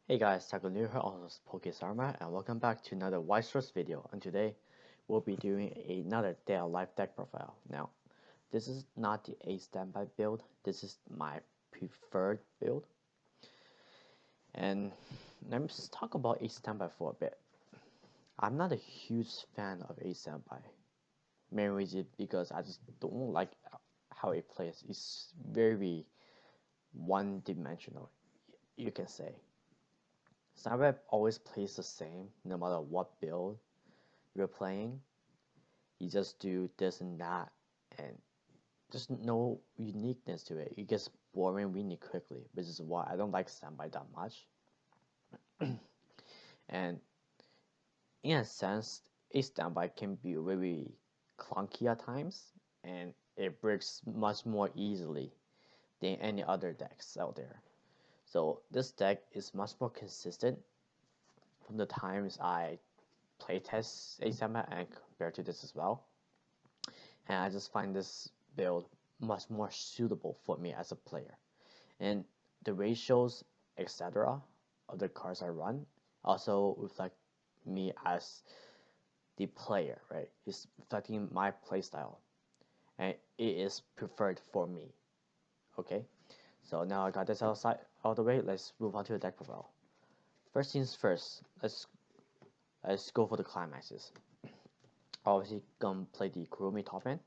Hey guys, Taco here on Pokesarma and welcome back to another Weiss video. And today we'll be doing another day of life deck profile. Now, this is not the A standby build, this is my preferred build. And let me just talk about A standby for a bit. I'm not a huge fan of A standby. Main reason because I just don't like how it plays. It's very one-dimensional, you can say. Standby always plays the same no matter what build you're playing. You just do this and that, and there's no uniqueness to it. It gets boring really quickly, which is why I don't like standby that much. And in a sense, a standby can be very clunky at times, and it breaks much more easily than any other decks out there. So this deck is much more consistent from the times I playtest a standby and compared to this as well. And I just find this build much more suitable for me as a player. And the ratios, etc. of the cards I run also reflect me as the player, right? It's reflecting my playstyle. And it is preferred for me. Okay? So now I got this out of the way, let's move on to the deck profile. First things first, let's go for the climaxes. Obviously gonna play the Kurumi top end,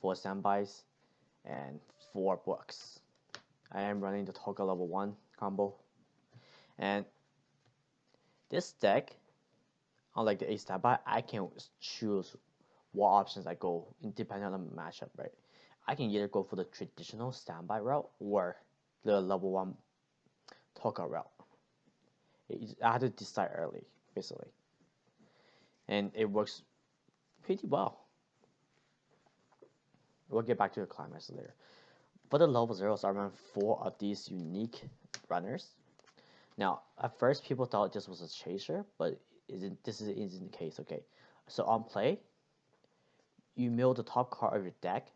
4 standbys, and 4 books. I am running the Toga level 1 combo. And this deck, unlike the A standby, I can choose what options I go depending on the matchup, right? I can either go for the traditional standby route or the level 1 Toga route. I had to decide early, basically. And it works pretty well. We'll get back to the climax later. For the level 0s, I ran 4 of these unique runners. Now, at first, people thought this was a chaser, but this isn't the case, okay? So on play, you mill the top card of your deck.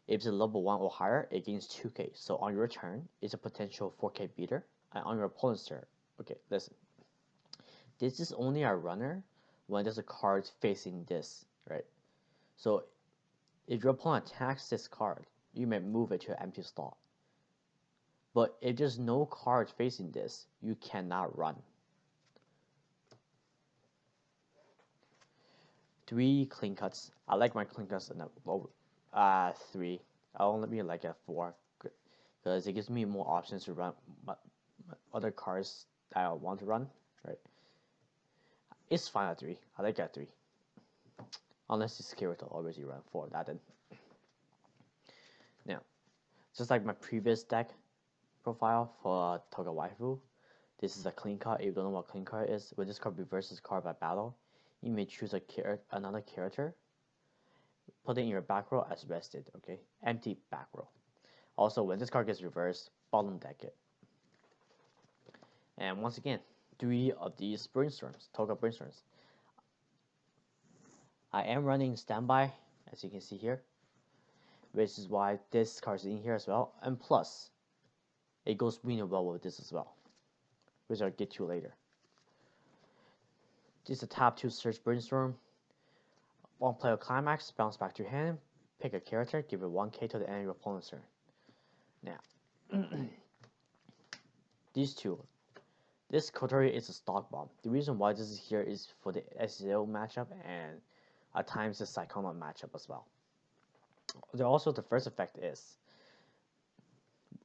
If it's a level 1 or higher, it gains 2k. So on your turn, it's a potential 4k beater. And on your opponent's turn, okay, listen. This is only a runner when there's a card facing this, right? So if your opponent attacks this card, you may move it to an empty slot. But if there's no card facing this, you cannot run. 3 clean cuts. I like my clean cuts in a 3. I only be like a 4 because it gives me more options to run other cards that I want to run, right? It's fine at 3. I like at 3. Unless this character already run 4 that then. Now, just like my previous deck profile for Toga Waifu, this is a clean card. If you don't know what clean card is, when this card reverses card by battle, you may choose another character, put it in your back row as rested, okay? Empty back row. Also, when this card gets reversed, bottom deck it. And once again, 3 of these brainstorms, Toga brainstorms. I am running standby, as you can see here, which is why this card is in here as well. And plus, it goes really well with this as well, which I'll get to later. This is the top 2 search brainstorm. 1 player climax, bounce back to your hand, pick a character, give it 1k to the end of your opponent's turn. Now, these two. This Kotori is a stock bomb. The reason why this is here is for the SEO matchup and at times the Psychoma matchup as well. Also, the first effect is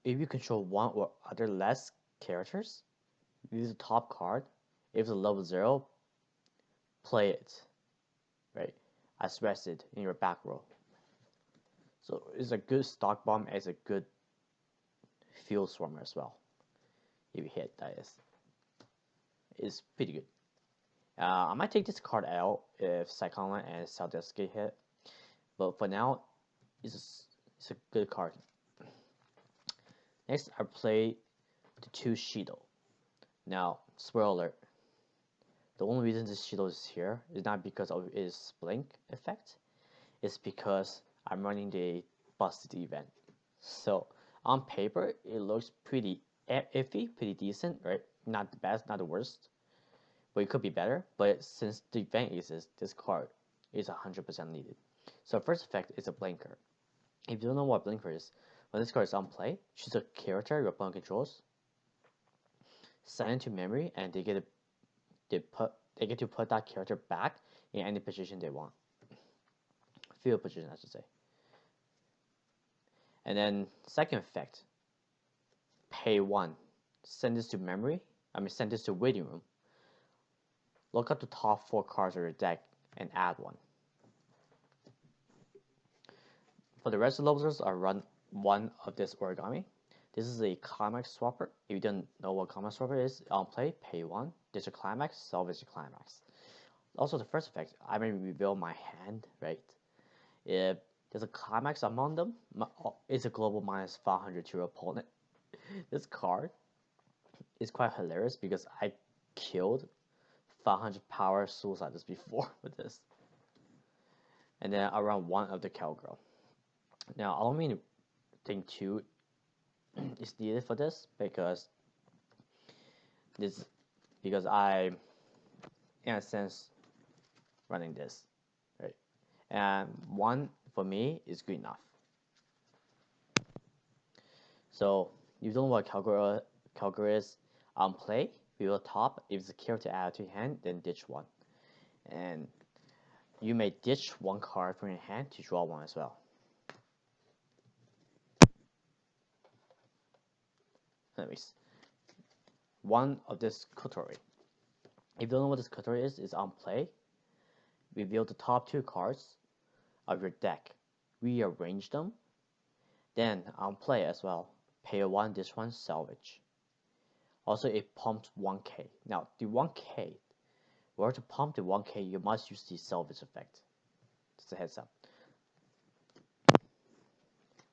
if you control 1 or other less characters, use the top card. If it's a level 0, play it, right, as rested in your back row. So it's a good stock bomb as a good field swarmer as well. If you hit, that is. It's pretty good. I might take this card out if Psychoma and Saldesk get hit, but for now, it's a good card. Next, I play the 2 Shido. Now, spoiler alert. The only reason this Shido is here is not because of its blink effect. It's because I'm running the busted event. So on paper, it looks pretty iffy, pretty decent, right? not the best, not the worst, but it could be better. But since the event exists, this card is 100% needed. So first effect is a blinker. If you don't know what blinker is, when this card is on play, choose a character your opponent controls, send it to memory, and they get to put that character back in any position they want. Field position, I should say. And then second effect, pay 1. Send this to memory. Send this to waiting room. Look up the top 4 cards of your deck and add 1. For the rest of the levels, I run 1 of this origami. This is a climax swapper. If you don't know what climax swapper is, on play, pay 1. There's a climax, salvage a climax. Also, the first effect, I may reveal my hand, right? If there's a climax among them, it's a global minus 500 to your opponent. This card is quite hilarious because I killed 500 power suicides before with this. And then I run 1 of the cowgirl. Now, I don't mean to think 2 is needed for this because I, in a sense, running this, right? And 1 for me is good enough. So you don't know what cowgirl is on play. We will top. If it's a character added to your hand, then ditch 1, and you may ditch 1 card from your hand to draw 1 as well. Anyways, 1 of this Kotori. If you don't know what this Kotori is, it's on play. Reveal the top 2 cards of your deck. Rearrange them. Then on play as well, pay 1, this one, salvage. Also, it pumps 1k. Now, the 1k, in order to pump the 1k, you must use the salvage effect. Just a heads up.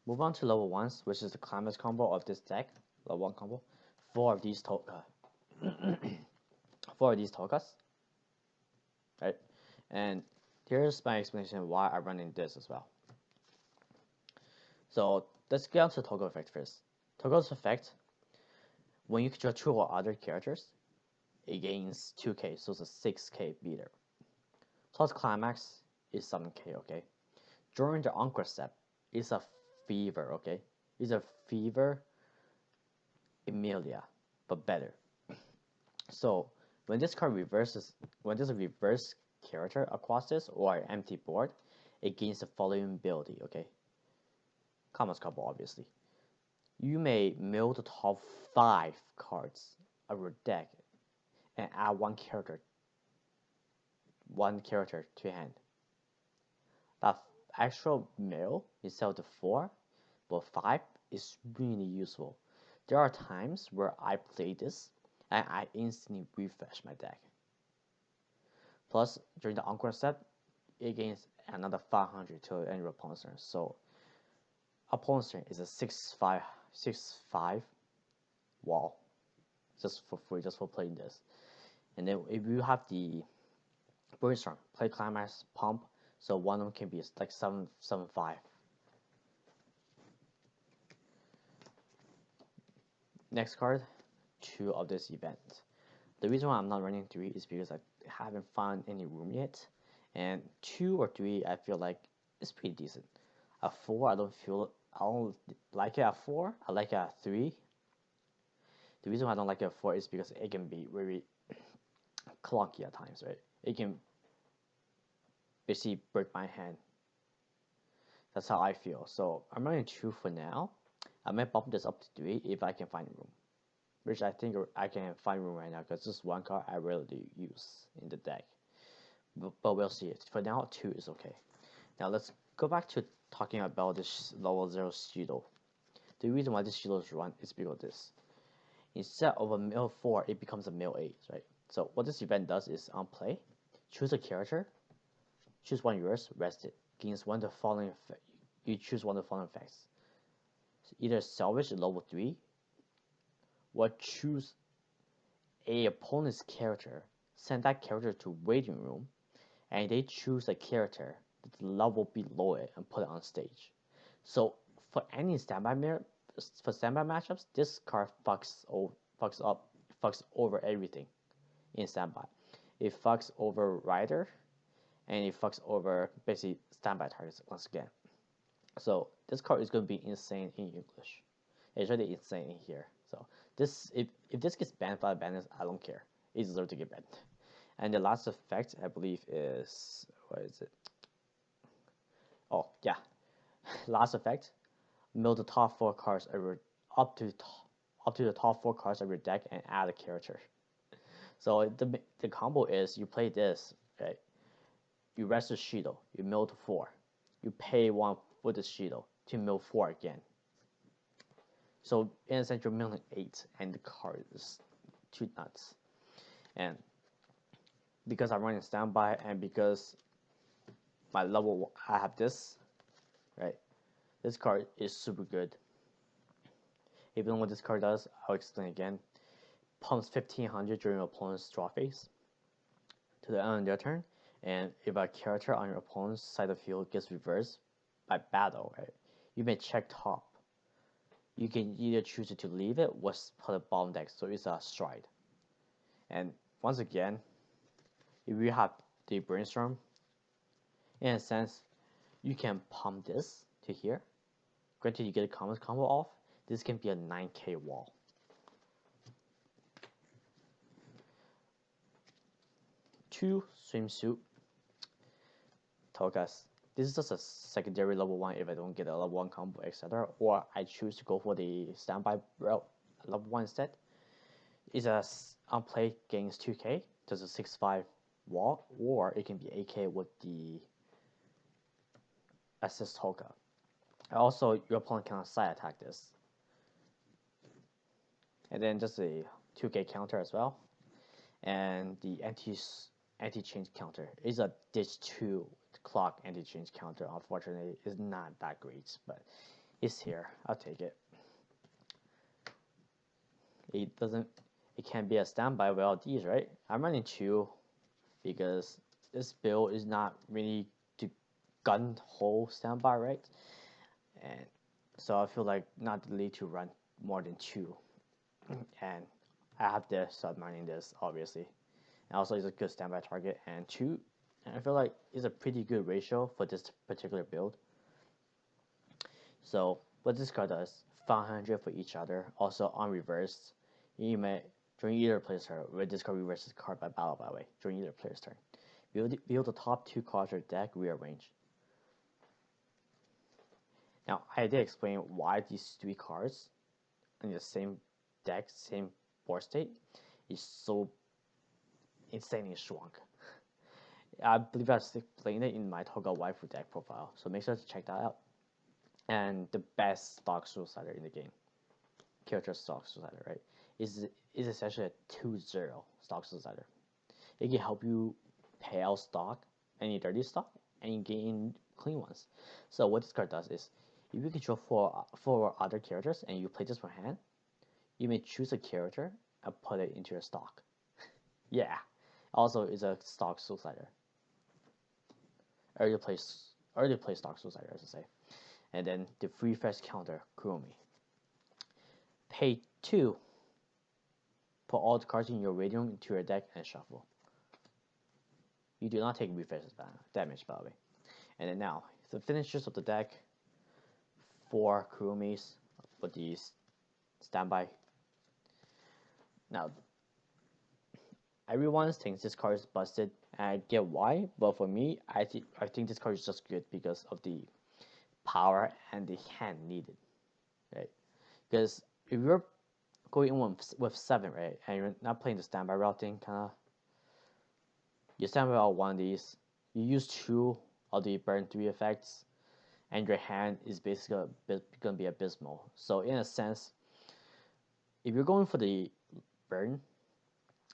Move on to level 1s, which is the climax combo of this deck. Level 1 combo. 4 of these 4 of these tokas. Right? And here's my explanation why I'm running this as well. So let's get on to the toggle effect first. Toggle's effect, when you control 2 or other characters, it gains 2k, so it's a 6k beater. Plus climax is 7k, okay? During the Encore step, it's a fever, okay? It's a fever Emilia, but better. So when this card reverses, when there's a reverse character across this or an empty board, it gains the following ability, okay? Commons couple, obviously. You may mill the top 5 cards of your deck and add 1 character to your hand. That actual mill instead of the 4, but 5 is really useful. There are times where I play this and I instantly refresh my deck. Plus, during the Encore step, it gains another 500 to end your opponent's turn. So, opponent's turn is a 6/5 wall, just for free, just for playing this. And then if you have the brainstorm, play climax, pump, so one of them can be like 7/5. Next card, 2 of this event. The reason why I'm not running 3 is because I haven't found any room yet, and 2 or 3 I feel like it's pretty decent. At 4 I don't like it at 4. I like it at 3. The reason why I don't like it at 4 is because it can be very clunky at times, right? It can basically break my hand. That's how I feel. So I'm running 2 for now. I might bump this up to 3 if I can find room, which I think I can find room right now because this is 1 card I rarely use in the deck. But we'll see it. For now, 2 is okay. Now let's go back to talking about this level 0 Shido. The reason why this Shido is run is because of this. Instead of a mill 4, it becomes a mill 8, right? So what this event does is on play, choose a character, choose 1 yours, rest it. Gains 1 of the following effect. You choose 1 of the following effects. So either salvage at level 3, or choose a opponent's character, send that character to waiting room, and they choose a character that's level below it and put it on stage. So for any standby matchups, this card fucks up fucks over everything in standby. It fucks over rider, and it fucks over basically standby targets once again. So this card is going to be insane in English. It's really insane in here. So this, if this gets banned by the banners, I don't care. It deserves to get banned. And the last effect, I believe, is, what is it? Oh yeah, last effect, mill the top 4 cards up to the top 4 cards of your deck and add a character. So the combo is you play this, right? You rest the Shido, you mill to 4, you pay 1 for the Shido to mill 4 again. So in a sense, you're milling 8, and the card is too nuts. And because I'm running standby, and because my level, I have this, right? This card is super good. Even what this card does, I'll explain again. Pumps 1500 during your opponent's draw phase to the end of their turn, and if a character on your opponent's side of the field gets reversed by battle, right, you may check top. You can either choose to leave it or put it bottom deck, so it's a stride. And once again, if you have the brainstorm, in a sense, you can pump this to here. Granted, you get a common combo off. This can be a 9k wall. Two swimsuit Togas. This is just a secondary level 1 if I don't get a level 1 combo, etc. Or I choose to go for the standby route level 1 instead. It's a on play gains 2k, does a 6-5 wall, or it can be 8k with the assist Toga. Also, your opponent can side attack this. And then just a 2k counter as well. And the anti-change counter is a ditch 2 clock anti-change counter. Unfortunately, it's not that great, but it's here. I'll take it. It can't be a standby with all these, right? I'm running 2 because this build is not really to gun hole standby, right? And so I feel like not the lead to run more than 2. And I have this, so I'm running this, obviously. And also, it's a good standby target, and 2. And I feel like it's a pretty good ratio for this particular build. So what this card does, 500 for each other. Also on reverse, you may during either player's turn, with this card reverses card by battle, by the way, during either player's turn. Build the top 2 cards of your deck, rearrange. Now, I did explain why these 3 cards in the same deck, same board state, is so insanely strong. I believe I explained it in my Toga waifu deck profile, so make sure to check that out. And the best stock suicider in the game, character stock suicider, right, is essentially a 2-0 stock suicider. It can help you pay out stock, any dirty stock, and gain clean ones. So what this card does is, if you control 4 other characters and you play this from hand, you may choose a character and put it into your stock. Yeah. Also, it's a stock suicider. Early play stock suicider, I should say. And then the free fetch counter, Kurumi. Pay 2. Put all the cards in your radium into your deck and shuffle. You do not take refresh damage, by the way. And then now, the finishers of the deck, 4 Kurumis with these standby. Now, everyone thinks this card is busted, and I get why, but for me, I think this card is just good because of the power and the hand needed, right? Because if you're going in with 7, right, and you're not playing the standby routing, you standby out 1 of these, you use 2 of the burn 3 effects, and your hand is basically gonna be abysmal. So in a sense, if you're going for the burn,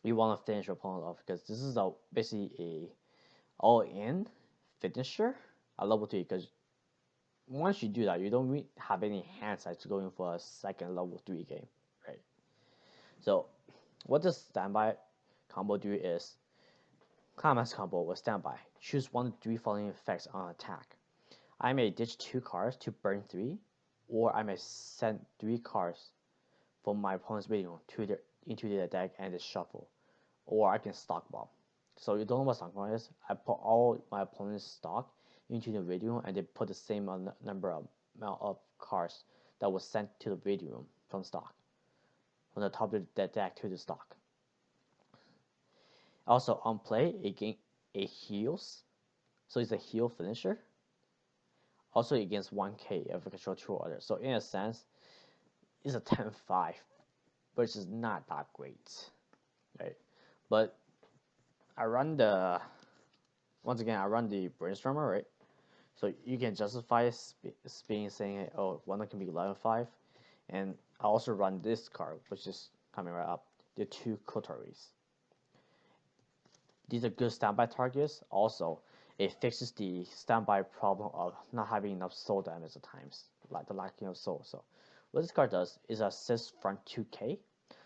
you want to finish your opponent off, because this is basically a all-in finisher at level 3, because once you do that, you don't really have any hand size to go in for a second level 3 game, right? So what this standby combo do is climax combo with standby. Choose 1 of 3 following effects on attack. I may ditch 2 cards to burn 3, or I may send 3 cards from my opponent's waiting room to into the deck and just shuffle, or I can stock bomb. So you don't know what stock bomb is? I put all my opponent's stock into the reading room and they put the same number of amount of cards that was sent to the reading room from stock, from the top of the deck to the stock. Also on play, it heals, so it's a heal finisher. Also against 1k if I control 2 others. So in a sense, it's a 10-5, which is not that great, right? But I run the, once again, I run the brainstormer, right? So you can justify being saying, oh, one can be 11-5, and I also run this card, which is coming right up, the 2 Kotaris. These are good standby targets. Also, it fixes the standby problem of not having enough soul damage at times, like the lacking of soul. So what this card does is assist front 2k.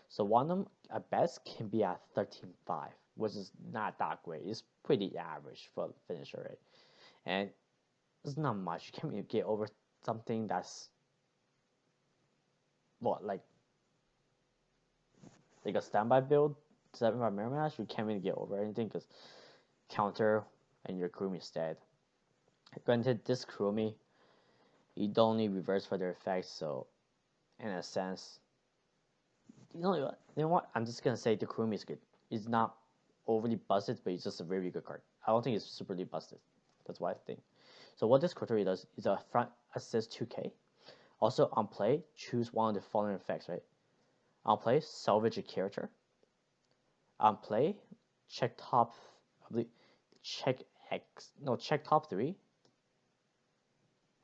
So one of them at best can be at 13-5, which is not that great. It's pretty average for finisher rate. And it's not much. You can't really get over something that's what, like a standby build, 7-5 mirror match, you can't really get over anything because counter and your Kurumi is dead. Granted, this Kurumi, you don't need reverse for their effects, so in a sense, you know what? I'm just gonna say the Kurumi is good. It's not overly busted, but it's just a very good card. I don't think it's superly busted. That's what I think. So what this Kotori does is a front assist 2k. Also on play, choose one of the following effects, right? On play, salvage a character. On play, check top, check top 3.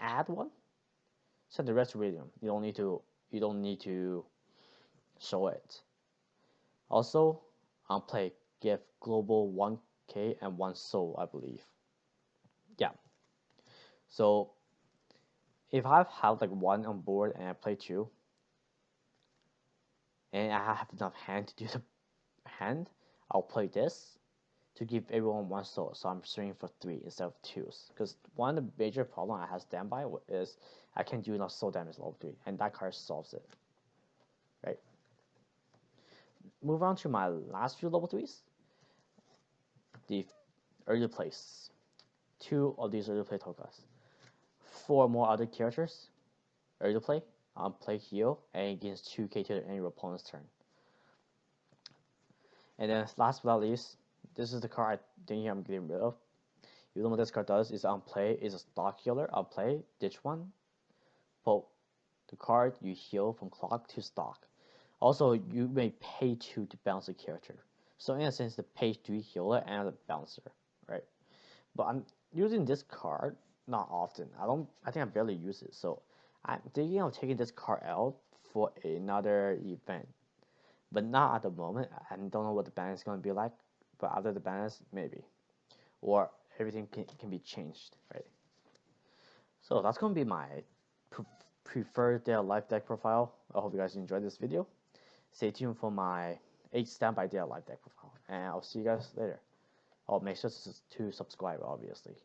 Add 1. Send the rest to Radium. You don't need to show it. Also, on play, give global 1k and 1 soul, I believe. Yeah. So if I have like 1 on board and I play 2, and I have enough hand to do the hand, I'll play this to give everyone 1 soul. So I'm swinging for 3 instead of 2s. Because one of the major problem I have standby is I can't do enough soul damage level 3, and that card solves it. Right. Move on to my last few level 3s. The early place. 2 of these early play Tokas. 4 more other characters. Early play. Play heal and gains 2k to the end of your opponent's turn. And then last but not least, this is the card I think I'm getting rid of. You know what this card does is on play is a stock healer. On play, ditch 1. Put the card you heal from clock to stock. Also, you may pay 2 to bounce a character. So in a sense, the pay 3 healer and the bouncer, right? But I'm using this card not often. I think I barely use it. So I'm thinking of taking this card out for another event, but not at the moment. I don't know what the ban is going to be like, but after the ban is, maybe, or everything can be changed, right? So that's going to be my preferred Day of Life deck profile. I hope you guys enjoyed this video. Stay tuned for my 8 standby Day of Life deck profile, and I'll see you guys later. Oh, make sure to subscribe, obviously.